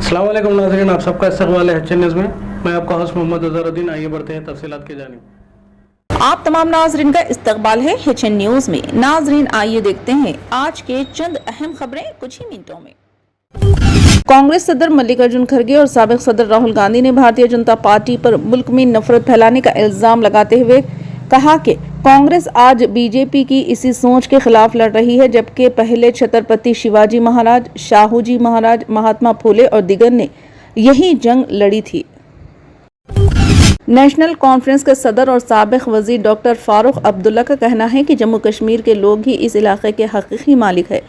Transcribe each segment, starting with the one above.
अस्सलाम वालेकुम नाज़रीन, आप सबका इस्तकबाल है एचएन न्यूज़ में। मैं आपका होस्ट मोहम्मद अज़हरुद्दीन। आइए बढ़ते हैं तफसीलात की जानिब। आप तमाम नाजरीन का इस्तकबाल है एचएन न्यूज़ में। नाजरीन आइए देखते हैं आज के चंद अहम खबरें कुछ ही मिनटों में। कांग्रेस सदर मल्लिकार्जुन खड़गे और साबिक सदर राहुल गांधी ने भारतीय जनता पार्टी पर मुल्क में नफरत फैलाने का इल्जाम लगाते हुए कहा कि कांग्रेस आज बीजेपी की इसी सोच के खिलाफ लड़ रही है, जबकि पहले छत्रपति शिवाजी महाराज, शाहू जी महाराज, महात्मा फुले और दिगर ने यही जंग लड़ी थी। नेशनल कॉन्फ्रेंस के सदर और साबिक वजीर डॉक्टर फारूक अब्दुल्ला का कहना है कि जम्मू कश्मीर के लोग ही इस इलाके के हकीकी मालिक है।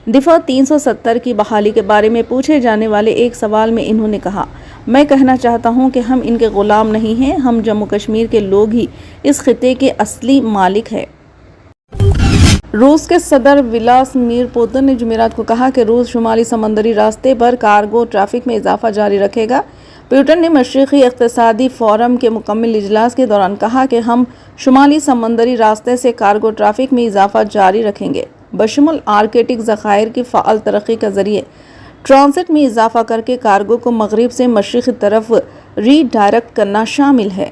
दिफा 370 की बहाली के बारे में पूछे जाने वाले एक सवाल में इन्होंने कहा, मैं कहना चाहता हूं कि हम इनके गुलाम नहीं हैं, हम जम्मू कश्मीर के लोग ही इस खिते के असली मालिक हैं। रूस के सदर व्लादिमीर पुतिन ने जुमेरात को कहा कि रूस शुमाली समंदरी रास्ते पर कार्गो ट्रैफिक में इजाफा जारी रखेगा। पुतिन ने मशरिकी इक़्तिसादी फोरम के मुकम्मल इजलास के दौरान कहा कि हम शुमाली समंदरी रास्ते से कार्गो ट्रैफिक में इजाफा जारी रखेंगे, बशमुल आर्कटिक ज़खायर की फ़ाल तरक्की के ज़रिए ट्रांसिट में इजाफा करके कार्गो को मगरिब से मशरिक़ की तरफ रीडायरेक्ट करना शामिल है।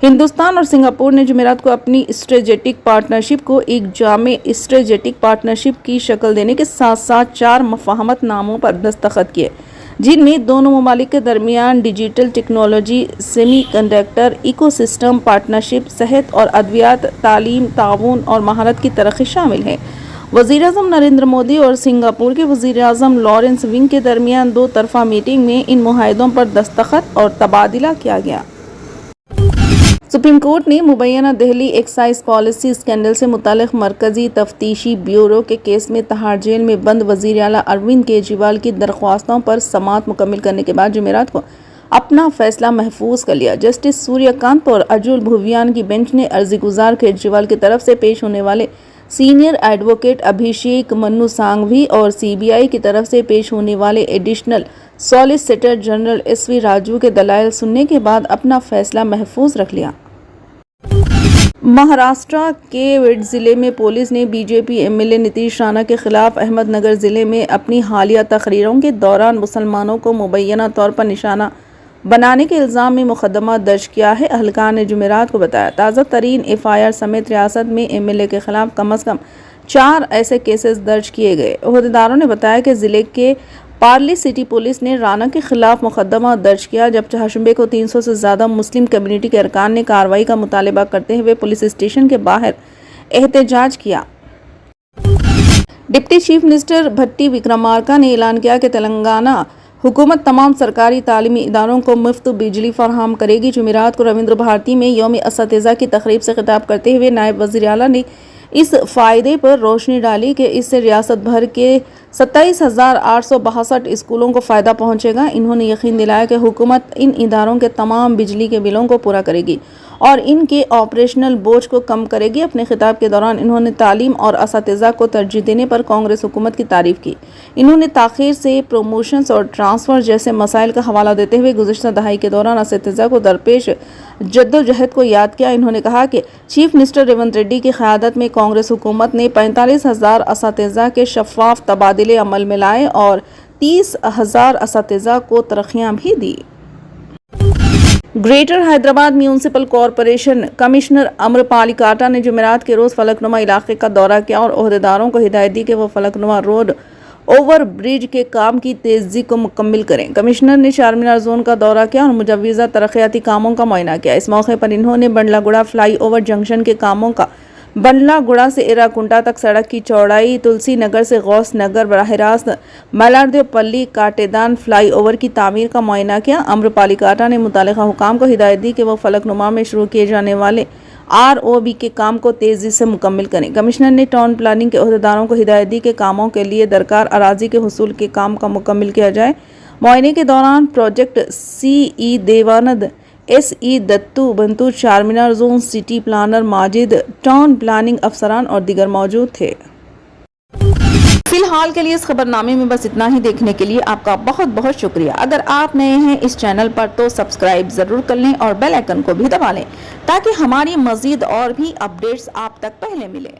हिंदुस्तान और सिंगापुर ने जुमेरात को अपनी स्ट्रेटेजिक पार्टनरशिप को एक जामे स्ट्रेटेजिक पार्टनरशिप की शक्ल देने के साथ साथ 4 मफाहमत नामों पर दस्तखत किए, जिनमें दोनों ममालिक के दरमियान digital technology, semiconductor, ecosystem partnership, सेहत और अद्वियात, तालीम, ताउन और महारत की तरक्की शामिल है। वज़ीर-ए-आज़म नरेंद्र मोदी और सिंगापुर के वज़ीर-ए-आज़म लॉरेंस विंग के दरमियान 2 तरफ़ा मीटिंग में इन मुआहदों पर दस्तखत और तबादला किया गया। सुप्रीम कोर्ट ने मुबैना दिल्ली एक्साइज पॉलिसी स्कैंडल से मुताल्लिक़ मरकजी तफ्तीशी ब्यूरो के केस में तिहाड़ जेल में बंद वज़ीर आला अरविंद केजरीवाल की दरख्वास्तों पर समाअत मुकम्मल करने के बाद जुमेरात को अपना फैसला महफूज कर लिया। जस्टिस सूर्यकांत और अजुल भुवियान की बेंच ने अर्जी गुजार केजरीवाल की तरफ से पेश होने वाले सीनियर एडवोकेट अभिषेक मन्नू सांघवी और सीबीआई की तरफ से पेश होने वाले additional solicitor general SV Raju के दलाइल सुनने के बाद अपना फैसला महफूज रख लिया। महाराष्ट्र के वेड जिले में पुलिस ने बीजेपी एमएलए नीतीश राणा के खिलाफ अहमदनगर जिले में अपनी हालिया तकरीरों के दौरान मुसलमानों को मुबैना तौर पर निशाना बनाने के इल्ज़ाम में मुकदमा दर्ज किया है। अहलकार ने जुमेरात को बताया, ताज़ा तरीन एफआईआर समेत रियासत में एमएलए के खिलाफ कम अज़ कम 4 ऐसे केसेस दर्ज किए गए। अहदेदारों ने बताया कि जिले के पार्ली सिटी पुलिस ने राणा के खिलाफ मुकदमा दर्ज किया, जब चहारशंबे को 300 से ज़्यादा मुस्लिम कम्युनिटी के अरकान ने कार्रवाई का मुतालबा करते हुए पुलिस स्टेशन के बाहर एहतजाज किया। डिप्टी चीफ मिनिस्टर भट्टी विक्रमार्का ने ऐलान किया कि तेलंगाना हुकूमत तमाम सरकारी तालीमी इदारों को मुफ्त बिजली फराहम करेगी। जुमेरात को रविंद्र भारती में यौम असातिज़ा की तकरीब से खिताब करते हुए नायब वज़ीर आला ने इस फ़ायदे पर रोशनी डाली कि इससे रियासत भर के 27,862 स्कूलों को फ़ायदा पहुंचेगा। इन्होंने यकीन दिलाया कि हुकूमत इन इदारों के तमाम बिजली के बिलों को पूरा करेगी और इनके ऑपरेशनल बोझ को कम करेगी। अपने खिताब के दौरान इन्होंने तालीम और असातिज़ा को तरजीह देने पर कांग्रेस हुकूमत की तारीफ की। इन्होंने ताख़ीर से प्रोमोशंस और ट्रांसफ़र जैसे मसाइल का हवाला देते हुए गुज़िश्ता दहाई के दौरान असातिज़ा को दरपेश जद्दोजहद को याद किया। इन्होंने कहा कि चीफ मिनिस्टर रेवंत रेड्डी की क़यादत में कांग्रेस हुकूमत ने 45,000 असातिज़ा के शफ़ाफ तबादले अमल में लाए और 30,000 असातिज़ा को तरक्कियाँ भी दी। Greater Hyderabad municipal corporation commissioner Amrapali Kata ने जुमेरात के रोज़ फलकनुमा इलाके का दौरा किया और ओहदेदारों को हिदायत दी कि वो फलकनुमा रोड ओवर ब्रिज के काम की तेज़ी को मुकम्मल करें। कमिश्नर ने चारमीनार जोन का दौरा किया और मुजव्वज़ा तरक्याती कामों का मुआयना किया। इस मौके पर इन्होंने बंडलागुड़ा फ्लाई ओवर जंक्शन के कामों का, बंडलागुड़ा से एराकुंटा तक सड़क की चौड़ाई, तुलसी नगर से गौस नगर बराह रास्त मलारदेवपल्ली काटेदान फ्लाई ओवर की तामीर का मुआयना किया। अम्रपाली काटा ने मुतालिका हुकाम को हिदायत दी कि वो फलकनुमा में शुरू किए जाने वाले ROB के काम को तेज़ी से मुकम्मल करें। कमिश्नर ने टाउन प्लानिंग के अहदेदारों को हिदायत दी कि कामों के लिए दरकार अराजी के हुसूल के काम का मुकम्मल किया जाए। मुआयने के दौरान project CE Devanand, SE Dattu, Bantu, Charminar zone city planner Majid, town planning अफसरान और दीगर मौजूद थे। फिलहाल के लिए इस खबरनामे में बस इतना ही। देखने के लिए आपका बहुत बहुत शुक्रिया। अगर आप नए हैं इस चैनल पर तो सब्सक्राइब ज़रूर कर लें और बेल आइकन को भी दबा लें ताकि हमारी मज़ीद और भी अपडेट्स आप तक पहले मिले।